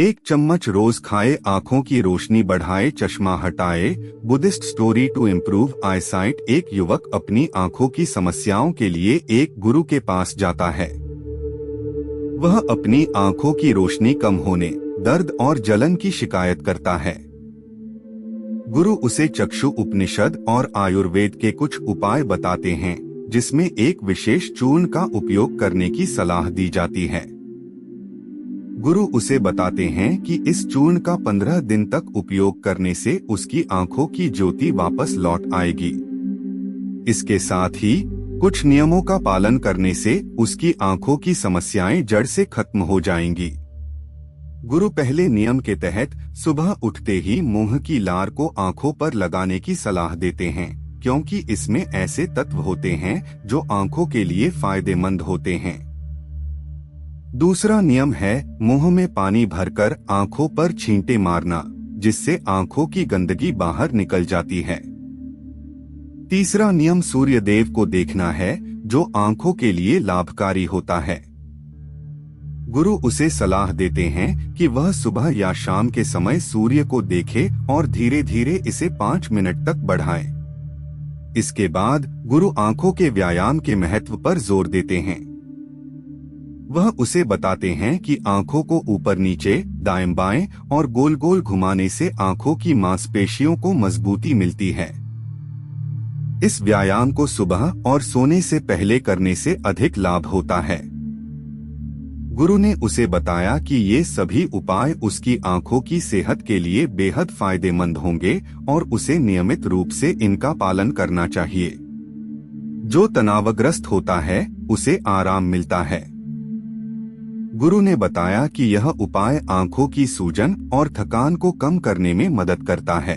एक चम्मच रोज खाए, आंखों की रोशनी बढ़ाए, चश्मा हटाए। Buddhist story to improve eyesight. एक युवक अपनी आंखों की समस्याओं के लिए एक गुरु के पास जाता है। वह अपनी आंखों की रोशनी कम होने, दर्द और जलन की शिकायत करता है। गुरु उसे चक्षु उपनिषद और आयुर्वेद के कुछ उपाय बताते हैं, जिसमें एक विशेष चूर्ण का उपयोग करने की सलाह दी जाती है। गुरु उसे बताते हैं कि इस चूर्ण का 15 दिन तक उपयोग करने से उसकी आंखों की ज्योति वापस लौट आएगी। इसके साथ ही कुछ नियमों का पालन करने से उसकी आंखों की समस्याएं जड़ से खत्म हो जाएंगी। गुरु पहले नियम के तहत सुबह उठते ही मूंग की लार को आंखों पर लगाने की सलाह देते हैं, क्योंकि इसमें ऐसे तत्व होते हैं जो आंखों के लिए फायदेमंद होते हैं। दूसरा नियम है मुंह में पानी भरकर आंखों पर छींटे मारना, जिससे आंखों की गंदगी बाहर निकल जाती है। तीसरा नियम सूर्य देव को देखना है, जो आंखों के लिए लाभकारी होता है। गुरु उसे सलाह देते हैं कि वह सुबह या शाम के समय सूर्य को देखे और धीरे धीरे इसे 5 मिनट तक बढ़ाए। इसके बाद गुरु आंखों के व्यायाम के महत्व पर जोर देते हैं। वह उसे बताते हैं कि आंखों को ऊपर नीचे, दाएं बाएं और गोल गोल घुमाने से आंखों की मांसपेशियों को मजबूती मिलती है। इस व्यायाम को सुबह और सोने से पहले करने से अधिक लाभ होता है। गुरु ने उसे बताया कि ये सभी उपाय उसकी आंखों की सेहत के लिए बेहद फायदेमंद होंगे और उसे नियमित रूप से इनका पालन करना चाहिए। जो तनावग्रस्त होता है, उसे आराम मिलता है। गुरु ने बताया कि यह उपाय आंखों की सूजन और थकान को कम करने में मदद करता है।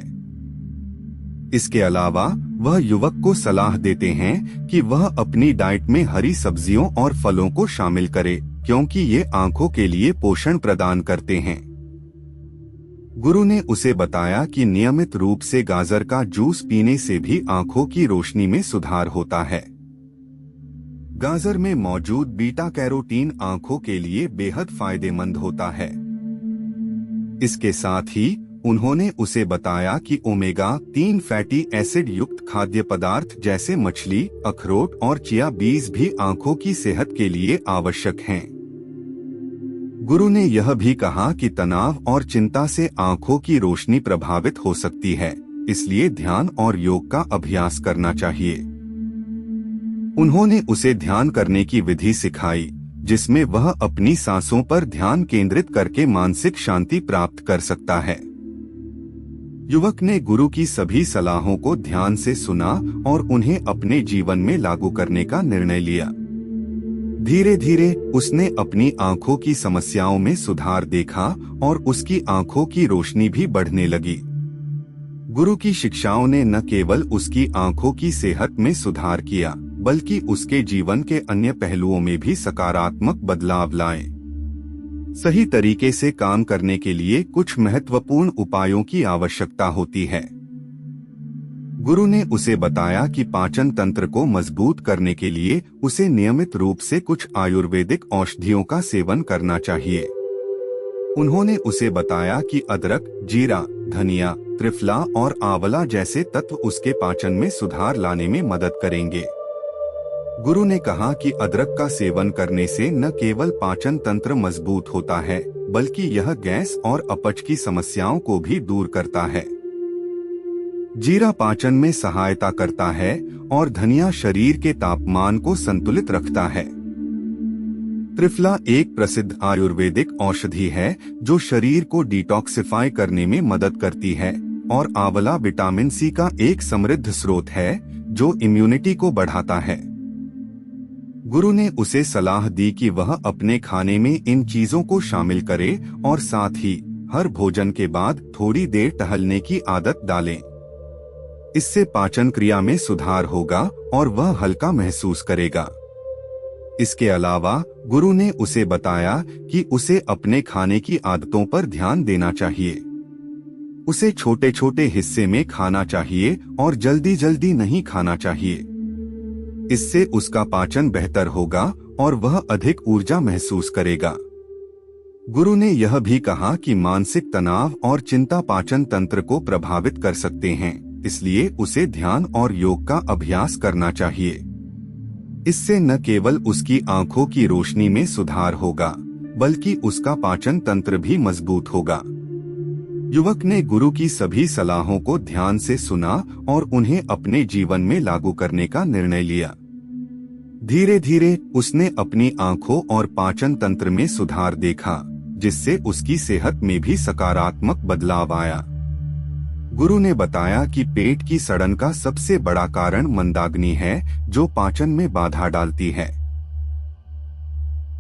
इसके अलावा वह युवक को सलाह देते हैं कि वह अपनी डाइट में हरी सब्जियों और फलों को शामिल करे, क्योंकि ये आंखों के लिए पोषण प्रदान करते हैं। गुरु ने उसे बताया कि नियमित रूप से गाजर का जूस पीने से भी आंखों की रोशनी में सुधार होता है। गाजर में मौजूद बीटा कैरोटीन आंखों के लिए बेहद फायदेमंद होता है। इसके साथ ही उन्होंने उसे बताया कि ओमेगा 3 फैटी एसिड युक्त खाद्य पदार्थ जैसे मछली, अखरोट और चिया बीज भी आंखों की सेहत के लिए आवश्यक हैं। गुरु ने यह भी कहा कि तनाव और चिंता से आंखों की रोशनी प्रभावित हो सकती है, इसलिए ध्यान और योग का अभ्यास करना चाहिए। उन्होंने उसे ध्यान करने की विधि सिखाई, जिसमें वह अपनी सांसों पर ध्यान केंद्रित करके मानसिक शांति प्राप्त कर सकता है। युवक ने गुरु की सभी सलाहों को ध्यान से सुना और उन्हें अपने जीवन में लागू करने का निर्णय लिया। धीरे धीरे उसने अपनी आंखों की समस्याओं में सुधार देखा और उसकी आंखों की रोशनी भी बढ़ने लगी। गुरु की शिक्षाओं ने न केवल उसकी आंखों की सेहत में सुधार किया, बल्कि उसके जीवन के अन्य पहलुओं में भी सकारात्मक बदलाव लाए। सही तरीके से काम करने के लिए कुछ महत्वपूर्ण उपायों की आवश्यकता होती है। गुरु ने उसे बताया कि पाचन तंत्र को मजबूत करने के लिए उसे नियमित रूप से कुछ आयुर्वेदिक औषधियों का सेवन करना चाहिए। उन्होंने उसे बताया कि अदरक, जीरा, धनिया, त्रिफला और आंवला जैसे तत्व उसके पाचन में सुधार लाने में मदद करेंगे। गुरु ने कहा कि अदरक का सेवन करने से न केवल पाचन तंत्र मजबूत होता है, बल्कि यह गैस और अपच की समस्याओं को भी दूर करता है। जीरा पाचन में सहायता करता है और धनिया शरीर के तापमान को संतुलित रखता है। त्रिफला एक प्रसिद्ध आयुर्वेदिक औषधि है जो शरीर को डिटॉक्सिफाई करने में मदद करती है, और आंवला विटामिन सी का एक समृद्ध स्रोत है जो इम्यूनिटी को बढ़ाता है। गुरु ने उसे सलाह दी कि वह अपने खाने में इन चीजों को शामिल करे और साथ ही हर भोजन के बाद थोड़ी देर टहलने की आदत डालें। इससे पाचन क्रिया में सुधार होगा और वह हल्का महसूस करेगा। इसके अलावा गुरु ने उसे बताया कि उसे अपने खाने की आदतों पर ध्यान देना चाहिए। उसे छोटे छोटे हिस्से में खाना चाहिए और जल्दी जल्दी नहीं खाना चाहिए। इससे उसका पाचन बेहतर होगा और वह अधिक ऊर्जा महसूस करेगा। गुरु ने यह भी कहा कि मानसिक तनाव और चिंता पाचन तंत्र को प्रभावित कर सकते हैं, इसलिए उसे ध्यान और योग का अभ्यास करना चाहिए। इससे न केवल उसकी आंखों की रोशनी में सुधार होगा, बल्कि उसका पाचन तंत्र भी मजबूत होगा। युवक ने गुरु की सभी सलाहों को ध्यान से सुना और उन्हें अपने जीवन में लागू करने का निर्णय लिया। धीरे धीरे उसने अपनी आंखों और पाचन तंत्र में सुधार देखा, जिससे उसकी सेहत में भी सकारात्मक बदलाव आया। गुरु ने बताया कि पेट की सड़न का सबसे बड़ा कारण मंदाग्नि है, जो पाचन में बाधा डालती है।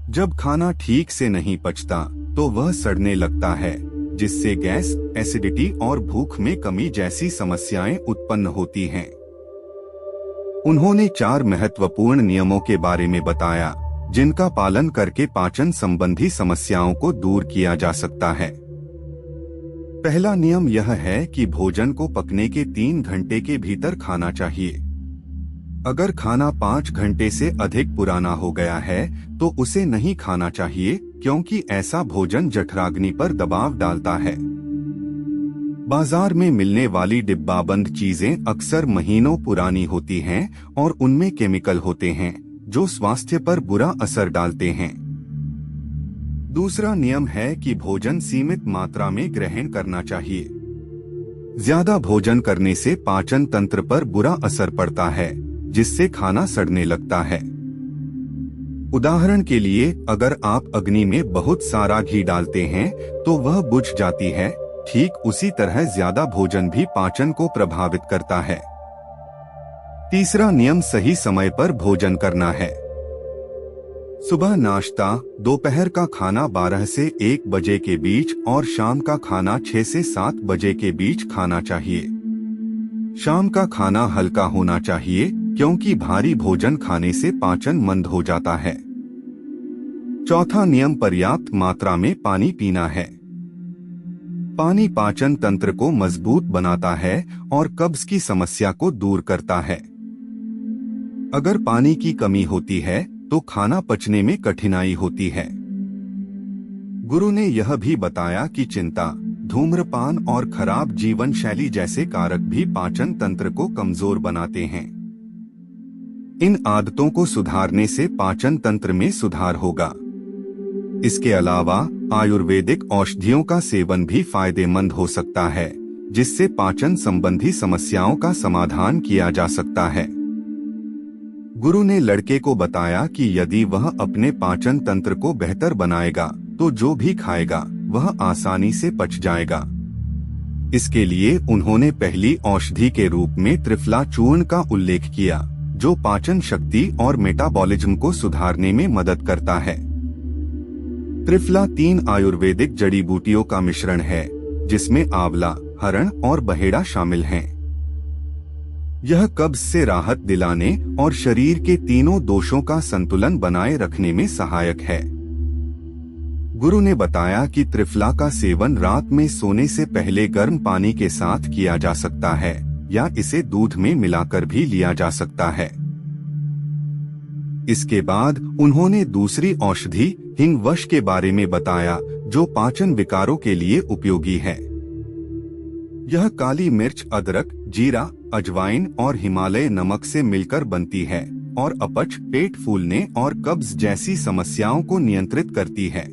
जब खाना ठीक से नहीं पचता तो वह सड़ने लगता है, जिससे गैस, एसिडिटी और भूख में कमी जैसी समस्याएं उत्पन्न होती हैं। उन्होंने 4 महत्वपूर्ण नियमों के बारे में बताया, जिनका पालन करके पाचन संबंधी समस्याओं को दूर किया जा सकता है। पहला नियम यह है कि भोजन को पकने के 3 घंटे के भीतर खाना चाहिए। अगर खाना 5 घंटे से अधिक पुराना हो गया है तो उसे नहीं खाना चाहिए, क्योंकि ऐसा भोजन जठराग्नि पर दबाव डालता है। बाजार में मिलने वाली डिब्बाबंद चीजें अक्सर महीनों पुरानी होती हैं और उनमें केमिकल होते हैं, जो स्वास्थ्य पर बुरा असर डालते हैं। दूसरा नियम है कि भोजन सीमित मात्रा में ग्रहण करना चाहिए। ज्यादा भोजन करने से पाचन तंत्र पर बुरा असर पड़ता है, जिससे खाना सड़ने लगता है। उदाहरण के लिए, अगर आप अग्नि में बहुत सारा घी डालते हैं तो वह बुझ जाती है। ठीक उसी तरह ज्यादा भोजन भी पाचन को प्रभावित करता है। तीसरा नियम सही समय पर भोजन करना है। सुबह नाश्ता, दोपहर का खाना 12 से 1 बजे के बीच और शाम का खाना 6 से 7 बजे के बीच खाना चाहिए। शाम का खाना हल्का होना चाहिए, क्योंकि भारी भोजन खाने से पाचन मंद हो जाता है। चौथा नियम पर्याप्त मात्रा में पानी पीना है। पानी पाचन तंत्र को मजबूत बनाता है और कब्ज की समस्या को दूर करता है। अगर पानी की कमी होती है तो खाना पचने में कठिनाई होती है। गुरु ने यह भी बताया कि चिंता, धूम्रपान और खराब जीवन शैली जैसे कारक भी पाचन तंत्र को कमजोर बनाते हैं। इन आदतों को सुधारने से पाचन तंत्र में सुधार होगा। इसके अलावा आयुर्वेदिक औषधियों का सेवन भी फायदेमंद हो सकता है, जिससे पाचन संबंधी समस्याओं का समाधान किया जा सकता है। गुरु ने लड़के को बताया कि यदि वह अपने पाचन तंत्र को बेहतर बनाएगा तो जो भी खाएगा वह आसानी से पच जाएगा। इसके लिए उन्होंने पहली औषधि के रूप में त्रिफला चूर्ण का उल्लेख किया, जो पाचन शक्ति और मेटाबॉलिज्म को सुधारने में मदद करता है। त्रिफला 3 आयुर्वेदिक जड़ी बूटियों का मिश्रण है, जिसमें आंवला, हरण और बहेड़ा शामिल हैं। यह कब्ज से राहत दिलाने और शरीर के तीनों दोषों का संतुलन बनाए रखने में सहायक है। गुरु ने बताया कि त्रिफला का सेवन रात में सोने से पहले गर्म पानी के साथ किया जा सकता है, या इसे दूध में मिलाकर भी लिया जा सकता है। इसके बाद उन्होंने दूसरी औषधि हिंगवश के बारे में बताया, जो पाचन विकारों के लिए उपयोगी है। यह काली मिर्च, अदरक, जीरा, अजवाइन और हिमालय नमक से मिलकर बनती है और अपच, पेट फूलने और कब्ज जैसी समस्याओं को नियंत्रित करती है।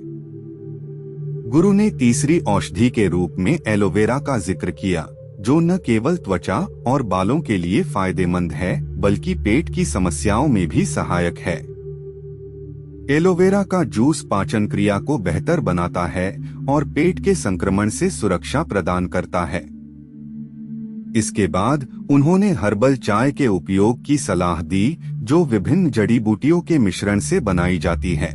गुरु ने तीसरी औषधि के रूप में एलोवेरा का जिक्र किया, जो न केवल त्वचा और बालों के लिए फायदेमंद है, बल्कि पेट की समस्याओं में भी सहायक है। एलोवेरा का जूस पाचन क्रिया को बेहतर बनाता है और पेट के संक्रमण से सुरक्षा प्रदान करता है। इसके बाद उन्होंने हर्बल चाय के उपयोग की सलाह दी, जो विभिन्न जड़ी बूटियों के मिश्रण से बनाई जाती है।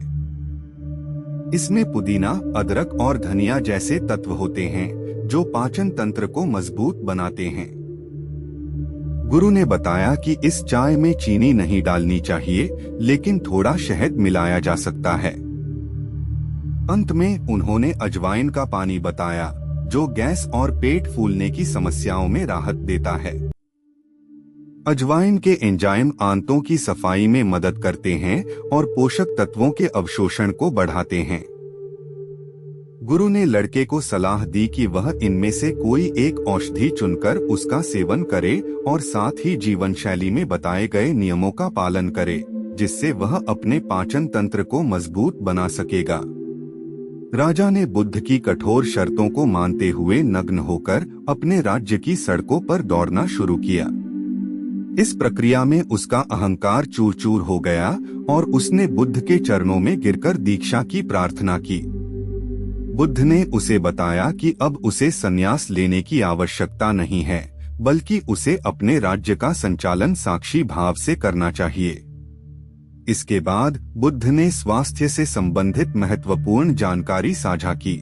इसमें पुदीना, अदरक और धनिया जैसे तत्व होते हैं, जो पाचन तंत्र को मजबूत बनाते हैं। गुरु ने बताया कि इस चाय में चीनी नहीं डालनी चाहिए, लेकिन थोड़ा शहद मिलाया जा सकता है। अंत में उन्होंने अजवाइन का पानी बताया, जो गैस और पेट फूलने की समस्याओं में राहत देता है। अजवाइन के एंजाइम आंतों की सफाई में मदद करते हैं और पोषक तत्वों के अवशोषण को बढ़ाते हैं। गुरु ने लड़के को सलाह दी कि वह इनमें से कोई एक औषधि चुनकर उसका सेवन करे और साथ ही जीवन शैली में बताए गए नियमों का पालन करे, जिससे वह अपने पाचन तंत्र को मजबूत बना सकेगा। राजा ने बुद्ध की कठोर शर्तों को मानते हुए नग्न होकर अपने राज्य की सड़कों पर दौड़ना शुरू किया। इस प्रक्रिया में उसका अहंकार चूर चूर हो गया और उसने बुद्ध के चरणों में गिरकर दीक्षा की प्रार्थना की। बुद्ध ने उसे बताया कि अब उसे संन्यास लेने की आवश्यकता नहीं है, बल्कि उसे अपने राज्य का संचालन साक्षी भाव से करना चाहिए। इसके बाद बुद्ध ने स्वास्थ्य से संबंधित महत्वपूर्ण जानकारी साझा की।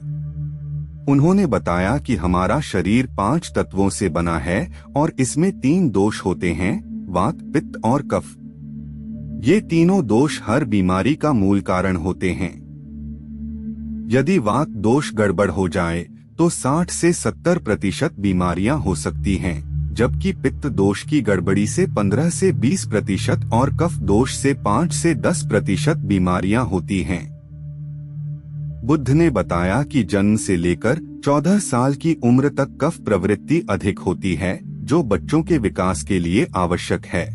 उन्होंने बताया कि हमारा शरीर 5 तत्वों से बना है और इसमें 3 दोष होते हैं, वात, पित्त और कफ। ये तीनों दोष हर बीमारी का मूल कारण होते हैं। यदि वात दोष गड़बड़ हो जाए तो 60 से 70% बीमारियां हो सकती हैं, जबकि पित्त दोष की गड़बड़ी से 15 से 20% और कफ दोष से 5 से 10% बीमारियां होती हैं। बुद्ध ने बताया कि जन्म से लेकर 14 साल की उम्र तक कफ प्रवृत्ति अधिक होती है, जो बच्चों के विकास के लिए आवश्यक है।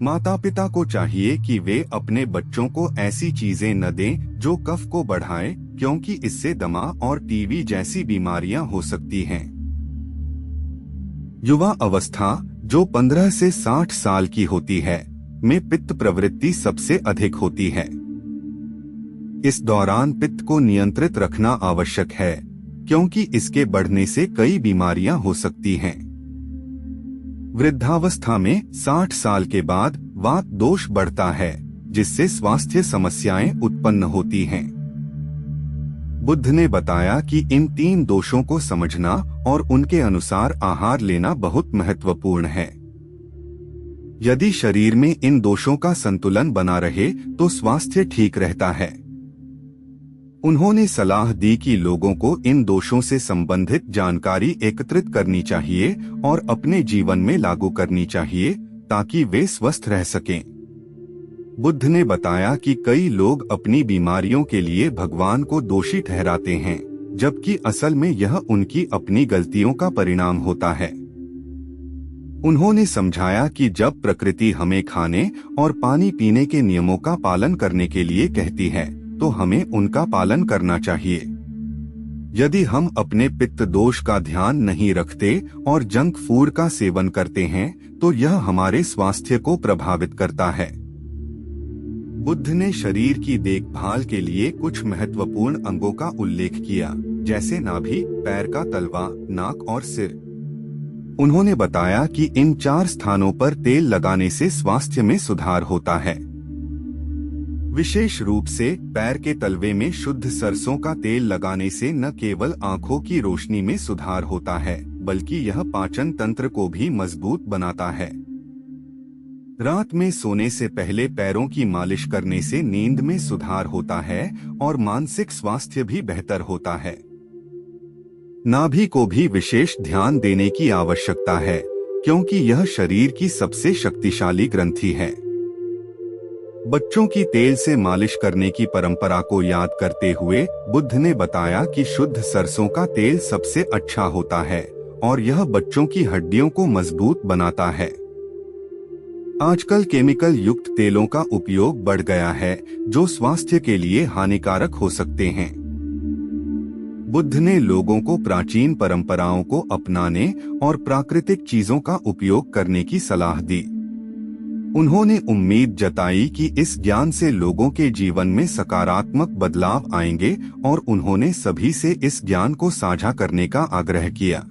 माता पिता को चाहिए कि वे अपने बच्चों को ऐसी चीजें न दें जो कफ को बढ़ाएं, क्योंकि इससे दमा और टीबी जैसी बीमारियां हो सकती हैं। युवा अवस्था, जो 15 से 60 साल की होती है, में पित्त प्रवृत्ति सबसे अधिक होती है। इस दौरान पित्त को नियंत्रित रखना आवश्यक है, क्योंकि इसके बढ़ने से कई बीमारियां हो सकती हैं। वृद्धावस्था में 60 साल के बाद वात दोष बढ़ता है, जिससे स्वास्थ्य समस्याएं उत्पन्न होती हैं। बुद्ध ने बताया कि इन 3 दोषों को समझना और उनके अनुसार आहार लेना बहुत महत्वपूर्ण है। यदि शरीर में इन दोषों का संतुलन बना रहे तो स्वास्थ्य ठीक रहता है। उन्होंने सलाह दी कि लोगों को इन दोषों से संबंधित जानकारी एकत्रित करनी चाहिए और अपने जीवन में लागू करनी चाहिए, ताकि वे स्वस्थ रह सकें। बुद्ध ने बताया कि कई लोग अपनी बीमारियों के लिए भगवान को दोषी ठहराते हैं, जबकि असल में यह उनकी अपनी गलतियों का परिणाम होता है। उन्होंने समझाया कि जब प्रकृति हमें खाने और पानी पीने के नियमों का पालन करने के लिए कहती है, तो हमें उनका पालन करना चाहिए। यदि हम अपने पित्त दोष का ध्यान नहीं रखते और जंक फूड का सेवन करते हैं, तो यह हमारे स्वास्थ्य को प्रभावित करता है। बुद्ध ने शरीर की देखभाल के लिए कुछ महत्वपूर्ण अंगों का उल्लेख किया, जैसे नाभि, पैर का तलवा, नाक और सिर। उन्होंने बताया कि इन 4 स्थानों पर तेल लगाने से स्वास्थ्य में सुधार होता है। विशेष रूप से पैर के तलवे में शुद्ध सरसों का तेल लगाने से न केवल आंखों की रोशनी में सुधार होता है, बल्कि यह पाचन तंत्र को भी मजबूत बनाता है। रात में सोने से पहले पैरों की मालिश करने से नींद में सुधार होता है और मानसिक स्वास्थ्य भी बेहतर होता है। नाभि को भी विशेष ध्यान देने की आवश्यकता है, क्योंकि यह शरीर की सबसे शक्तिशाली ग्रंथि है। बच्चों की तेल से मालिश करने की परंपरा को याद करते हुए बुद्ध ने बताया कि शुद्ध सरसों का तेल सबसे अच्छा होता है और यह बच्चों की हड्डियों को मजबूत बनाता है। आजकल केमिकल युक्त तेलों का उपयोग बढ़ गया है, जो स्वास्थ्य के लिए हानिकारक हो सकते हैं। बुद्ध ने लोगों को प्राचीन परंपराओं को अपनाने और प्राकृतिक चीजों का उपयोग करने की सलाह दी। उन्होंने उम्मीद जताई कि इस ज्ञान से लोगों के जीवन में सकारात्मक बदलाव आएंगे और उन्होंने सभी से इस ज्ञान को साझा करने का आग्रह किया।